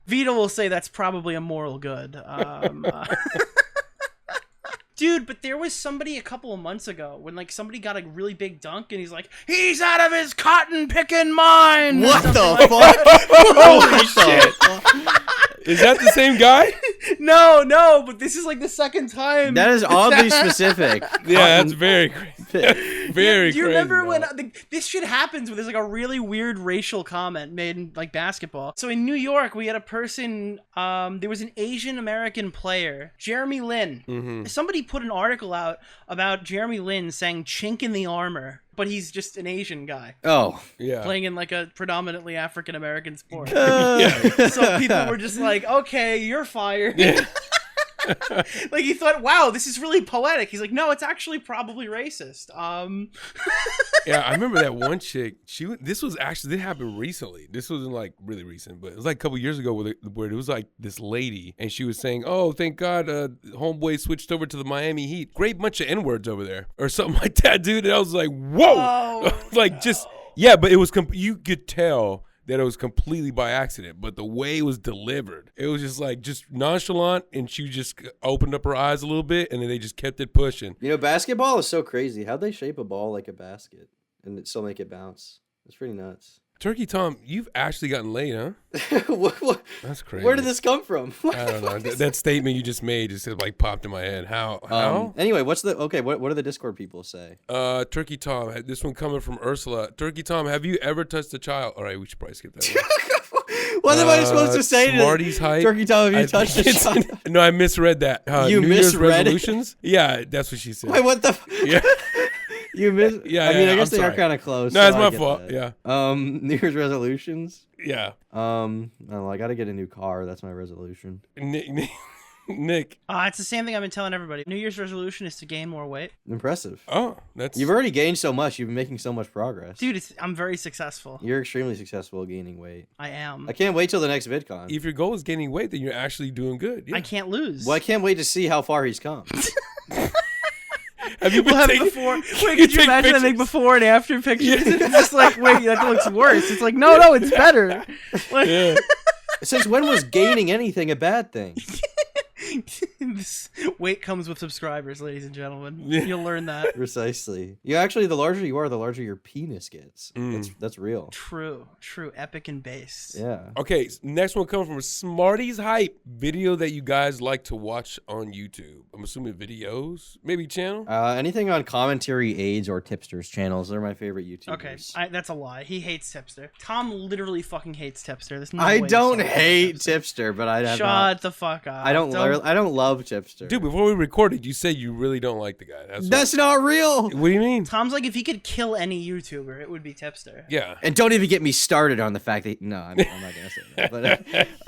Vito will say that's probably a moral good. Dude, but there was somebody a couple of months ago when, like, somebody got a really big dunk and he's like, he's out of his cotton picking mind.
What the
like
fuck?
Holy shit. Is that the same guy?
No, but this is like the second time.
That is oddly specific.
Yeah, that's very crazy. Very
Do you
crazy,
remember
though.
when this shit happens when there's like a really weird racial comment made in like basketball? So in New York, we had a person, there was an Asian American player, Jeremy Lin. Somebody put an article out about Jeremy Lin saying chink in the armor, but he's just an Asian guy.
Oh.
Yeah.
Playing in like a predominantly African American sport.
Yeah.
So people were just like, okay, you're fired.
Yeah.
Like he thought, wow, this is really poetic. He's like, no, it's actually probably racist.
Yeah, I remember that one chick. This happened recently. This wasn't like really recent, but it was like a couple years ago where it was like this lady, and she was saying, "Oh, thank God, homeboy switched over to the Miami Heat. Great bunch of N-words over there, or something like that, dude." And I was like, "Whoa!"
Oh,
like
no.
just yeah, but it was you could tell that it was completely by accident, but the way it was delivered, it was just nonchalant, and she just opened up her eyes a little bit, and then they just kept it pushing.
You know, basketball is so crazy. How'd they shape a ball like a basket and still make it bounce? It's pretty nuts.
Turkey Tom, you've actually gotten laid, huh?
what?
That's crazy.
Where did this come from?
I don't know. That statement you just made just like popped in my head. How?
Anyway, what do the Discord people say?
Turkey Tom, this one coming from Ursula. Turkey Tom, have you ever touched a child? All right, we should probably skip that one.
What am I supposed to say
Smarties
to
hype.
Turkey Tom? Have you touched a child?
No, I misread that.
You
New Year's
misread it?
resolutions? Yeah, that's what she said.
Wait, what the?
Yeah.
You missed.
Yeah,
I mean,
yeah,
I guess
I'm
they are
sorry.
kind of close.
No, it's
so I
my
get
fault.
that.
Yeah.
New Year's resolutions.
Yeah.
I don't know. I got to get a new car. That's my resolution.
Nick.
It's the same thing I've been telling everybody. New Year's resolution is to gain more weight.
Impressive.
Oh, that's.
You've already gained so much. You've been making so much progress.
Dude, I'm very successful.
You're extremely successful at gaining weight.
I am.
I can't wait till the next VidCon.
If your goal is gaining weight, then you're actually doing good. Yeah.
I can't lose.
Well, I can't wait to see how far he's come.
Have you been
We'll have
taking,
before. Wait, could you
take
imagine
pictures?
having before and after pictures? It's just like, wait, that looks worse. It's like, no, it's better. Like,
Yeah.
Since when was gaining anything a bad thing?
this weight comes with subscribers, ladies and gentlemen.
Yeah.
You'll learn that.
Precisely. You actually, the larger you are, the larger your penis gets. That's real.
True, epic and based.
Yeah.
Okay, next one comes from Smarties Hype video that you guys like to watch on YouTube. I'm assuming videos, maybe channel.
Anything on commentary aids or tipsters channels. They're my favorite YouTubers.
Okay, that's a lie. He hates Tipster. Tom literally fucking hates Tipster. There's no
I
way
don't
he's talking
hate
about Tipster.
tipster, but I have
Shut
not.
the fuck up.
I don't love tipster.
Dude, before we recorded, you said you really don't like the guy.
That's not real.
what do you mean?
Tom's like, if he could kill any YouTuber, it would be Tipster.
Yeah.
And don't even get me started on the fact that I'm not gonna say that.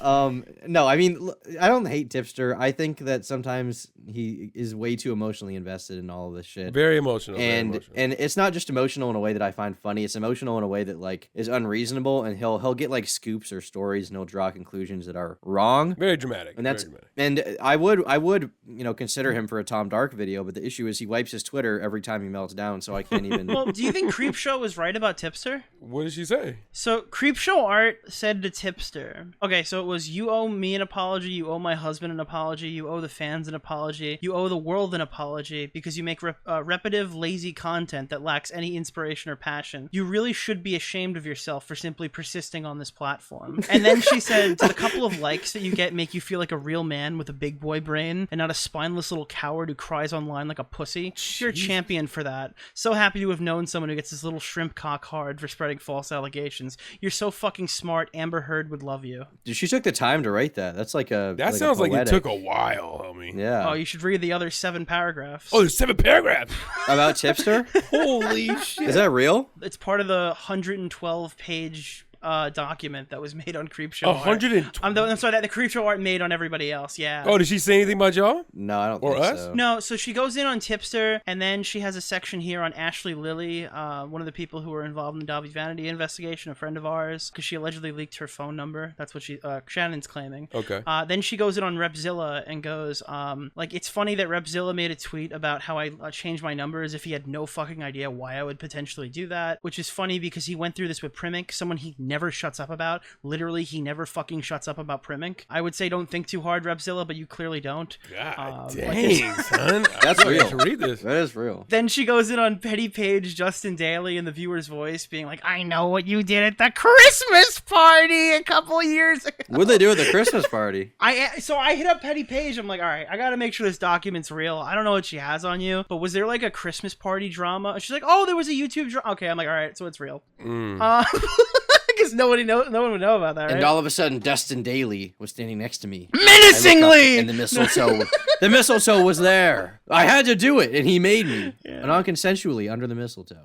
But no, I mean, I don't hate tipster. I think that sometimes he is way too emotionally invested in all of this shit.
Very emotional.
And it's not just emotional in a way that I find funny. It's emotional in a way that like is unreasonable, and he'll get like scoops or stories, and he'll draw conclusions that are wrong.
very dramatic.
And that's
very dramatic.
and I would consider him for a Tom Dark video, but the issue is he wipes his Twitter every time he melts down, so I can't even.
Well, do you think Creepshow was right about Tipster?
What did she say?
So Creepshow Art said to Tipster, okay, so it was, you owe me an apology, you owe my husband an apology, you owe the fans an apology, you owe the world an apology because you make repetitive, lazy content that lacks any inspiration or passion. You really should be ashamed of yourself for simply persisting on this platform. And then she said, the couple of likes that you get make you feel like a real man with a big boy brain and not a spineless little coward who cries online like a pussy. You're a champion for that. So happy to have known someone who gets his little shrimp cock hard for spreading false allegations. You're so fucking smart. Amber Heard would love you.
Dude, she took the time to write that. That's like a.
That sounds like it took a while, homie.
Yeah.
Oh, you should read the other 7 paragraphs.
Oh, there's 7 paragraphs.
About Tipster?
Holy shit.
Is that real?
It's part of the 112-page document that was made on Creepshow.
120.
I'm sorry, that the Creepshow Art made on everybody else. Yeah.
Oh, did she say anything about y'all?
No, I don't
Or
think
us?
so.
No, so she goes in on Tipster, and then she has a section here on Ashley Lilly, one of the people who were involved in the Dobby Vanity investigation, a friend of ours, because she allegedly leaked her phone number. That's what Shannon's claiming.
Okay.
Then she goes in on Repzilla and goes, it's funny that Repzilla made a tweet about how I changed my number as if he had no fucking idea why I would potentially do that, which is funny because he went through this with Primink, someone he never shuts up about. Literally, he never fucking shuts up about Primink. I would say don't think too hard, Repzilla, but you clearly don't.
God dang, son.
That's real.
I should read this.
That is real.
Then she goes in on Petty Page, Justin Daly, in the viewer's voice, being like, I know what you did at the Christmas party a couple years ago.
What'd they do at the Christmas party?
So I hit up Petty Page. I'm like, all right, I got to make sure this document's real. I don't know what she has on you, but was there like a Christmas party drama? She's like, oh, there was a YouTube drama. Okay, I'm like, all right, so it's real. Because no one would know about that, right?
And all of a sudden, Dustin Daly was standing next to me.
Menacingly!
And the mistletoe was there. I had to do it, and he made me.
Yeah.
Non-consensually under the mistletoe.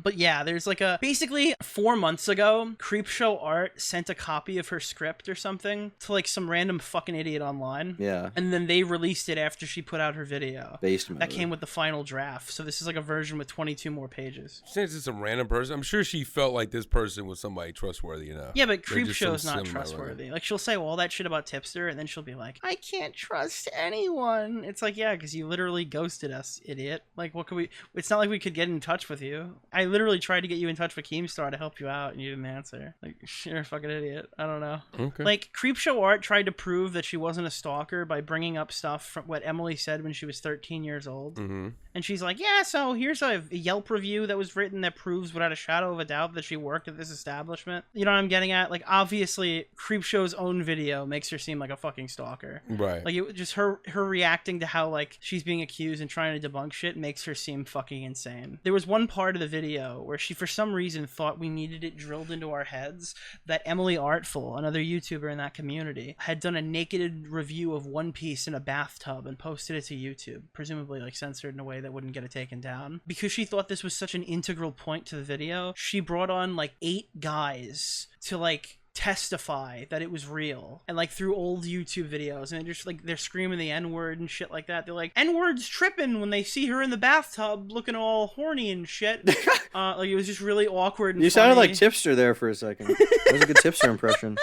But yeah, there's like basically 4 months ago, Creepshow Art sent a copy of her script or something to like some random fucking idiot online.
Yeah.
And then they released it after she put out her video.
Based mode.
That came with the final draft. So this is like a version with 22 more pages.
Since it's some random person, I'm sure she felt like this person was somebody trustworthy enough.
Yeah, but
They're just some
Creepshow's not
semi-
trustworthy. Like, she'll say all that shit about Tipster, and then she'll be like, I can't trust anyone. It's like, yeah, because you literally ghosted us, idiot. Like, what could we... It's not like we could get in touch with you. I literally tried to get you in touch with Keemstar to help you out, and you didn't answer. Like, you're a fucking idiot. I don't know.
Okay.
Like, Creepshow Art tried to prove that she wasn't a stalker by bringing up stuff from what Emily said when she was 13 years old.
Mm-hmm.
And she's like, yeah, so here's a Yelp review that was written that proves without a shadow of a doubt that she worked at this establishment. You know what I'm getting at? Like, obviously, Creepshow's own video makes her seem like a fucking stalker.
Right.
Like, it just her reacting to how, like, she's being accused and trying to debunk shit makes her seem fucking insane. There was one part of the video where she, for some reason, thought we needed it drilled into our heads that Emily Artful, another YouTuber in that community, had done a naked review of One Piece in a bathtub and posted it to YouTube, presumably, like, censored in a way that wouldn't get it taken down. Because she thought this was such an integral point to the video, she brought on, like, 8 guys to, like, testify that it was real, and like through old YouTube videos, and just like they're screaming the N-word and shit like that. They're like, N-word's tripping when they see her in the bathtub looking all horny and shit. Like, it was just really awkward and
You
funny.
sounded like Tipster there for a second. That was a good Tipster impression.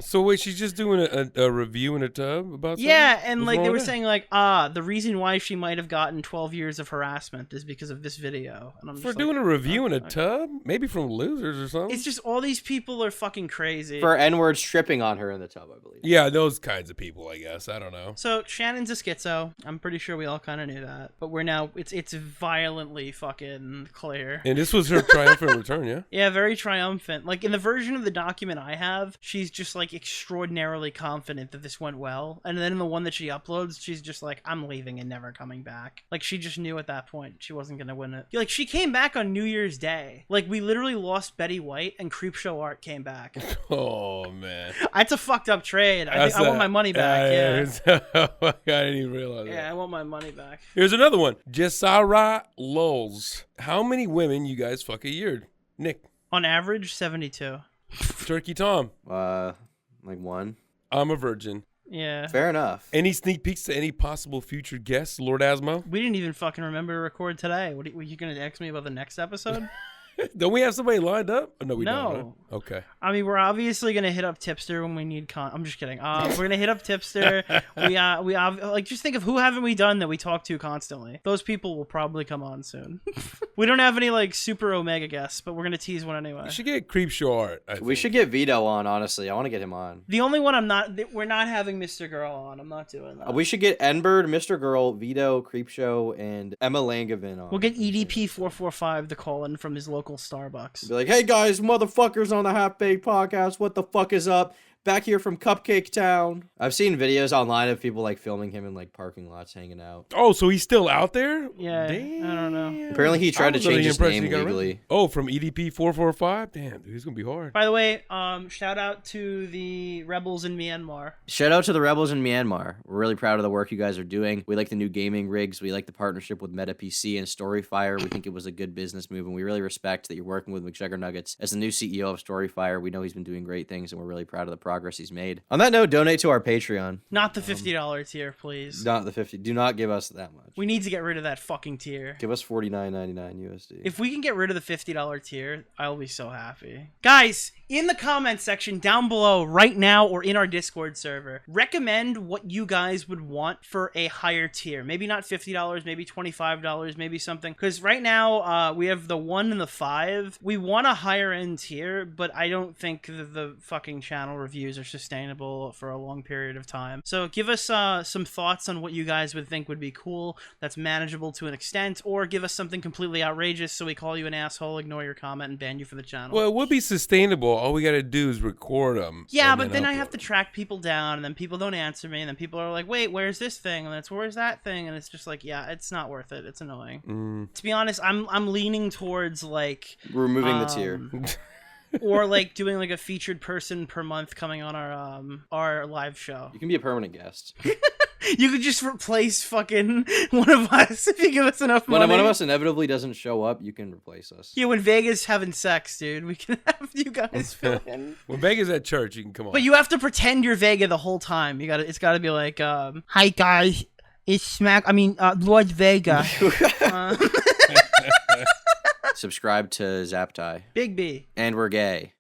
So wait, she's just doing a review in a tub about something?
Yeah, and
What's
like
wrong
they were
with that?
saying like, the reason why she might have gotten 12 years of harassment is because of this video. And I'm
For
just
doing
like,
a review in a
okay.
tub? Maybe from losers or something?
It's just all these people are fucking crazy.
For N-words tripping on her in the tub, I believe.
Yeah, those kinds of people, I guess. I don't know.
So Shannon's a schizo. I'm pretty sure we all kind of knew that, but we're now it's violently fucking clear.
And this was her triumphant return, yeah?
Yeah, very triumphant. Like, in the version of the document I have, she's just like extraordinarily confident that this went well, and then in the one that she uploads, she's just like, I'm leaving and never coming back. Like, she just knew at that point she wasn't gonna win it. Like, she came back on New Year's Day. Like, we literally lost Betty White and Creepshow Art came back.
Oh, man.
That's a fucked up trade. I want my money back. Yeah.
I didn't even realize that.
Yeah, I want my money back.
Here's another one. Jessara Lulz. How many women you guys fuck a year? Nick.
On average, 72.
Turkey Tom.
Like one.
I'm a virgin.
Yeah.
Fair enough.
Any sneak peeks to any possible future guests, Lord Asmo?
We didn't even fucking remember to record today. Were you going to ask me about the next episode?
Don't we have somebody lined up? Oh, no, we
No.
don't. Right? Okay.
I mean, we're obviously gonna hit up Tipster when we need I'm just kidding. We're gonna hit up Tipster. we like just think of who haven't we done that we talk to constantly. Those people will probably come on soon. We don't have any like super Omega guests, but we're gonna tease one anyway.
We should get Creepshow Art.
We should get Vito on. Honestly, I want to get him on.
The only one we're not having Mr. Girl on. I'm not doing that.
We should get Enbird, Mr. Girl, Vito, Creepshow, and Emma Langevin on.
We'll get EDP445 to call in from his local Starbucks.
Be like, hey guys, motherfuckers on the Half Baked Podcast, what the fuck is up? Back here from Cupcake Town. I've seen videos online of people like filming him in like parking lots hanging out.
Oh, so he's still out there?
Yeah,
Damn.
I don't know.
Apparently he tried to change his name
he got
legally.
arrested. Oh, from EDP 445? Damn, dude, he's gonna be hard.
By the way, shout out to the rebels in Myanmar.
Shout out to the rebels in Myanmar. We're really proud of the work you guys are doing. We like the new gaming rigs. We like the partnership with Meta PC and Storyfire. We think it was a good business move, and we really respect that you're working with McJuggernuggets as the new CEO of Storyfire. We know he's been doing great things, and we're really proud of the progress he's made. On that note, donate to our Patreon.
Not the $50 tier, please.
Not the 50. Do not give us that much.
We need to get rid of that fucking tier.
Give us $49.99 USD.
If we can get rid of the $50 tier, I'll be so happy. Guys, in the comment section down below right now or in our Discord server, recommend what you guys would want for a higher tier. Maybe not $50, maybe $25, maybe something. Because right now, we have the 1 and the 5. We want a higher end tier, but I don't think the fucking channel reviews are sustainable for a long period of time. So give us some thoughts on what you guys would think would be cool, that's manageable to an extent, or give us something completely outrageous so we call you an asshole, ignore your comment, and ban you from the channel.
Well, it would be sustainable. All we gotta do is record them.
Yeah, but then I have to track people down, and then people don't answer me, and then people are like, wait, where's this thing? And it's, where's that thing? And it's just like, yeah, it's not worth it. It's annoying. To be honest, I'm leaning towards like
removing the tier.
Or like doing like a featured person per month coming on our live show.
You can be a permanent guest.
You could just replace fucking one of us if you give us enough money.
When one of us inevitably doesn't show up, you can replace us.
Yeah, when Vega's having sex, dude, we can have you guys fill in.
When Vega's at church, you can come on.
But you have to pretend you're Vega the whole time. It's gotta be like, hi guys, it's Lord Vega.
Subscribe to Zaptai.
Big B.
And we're gay.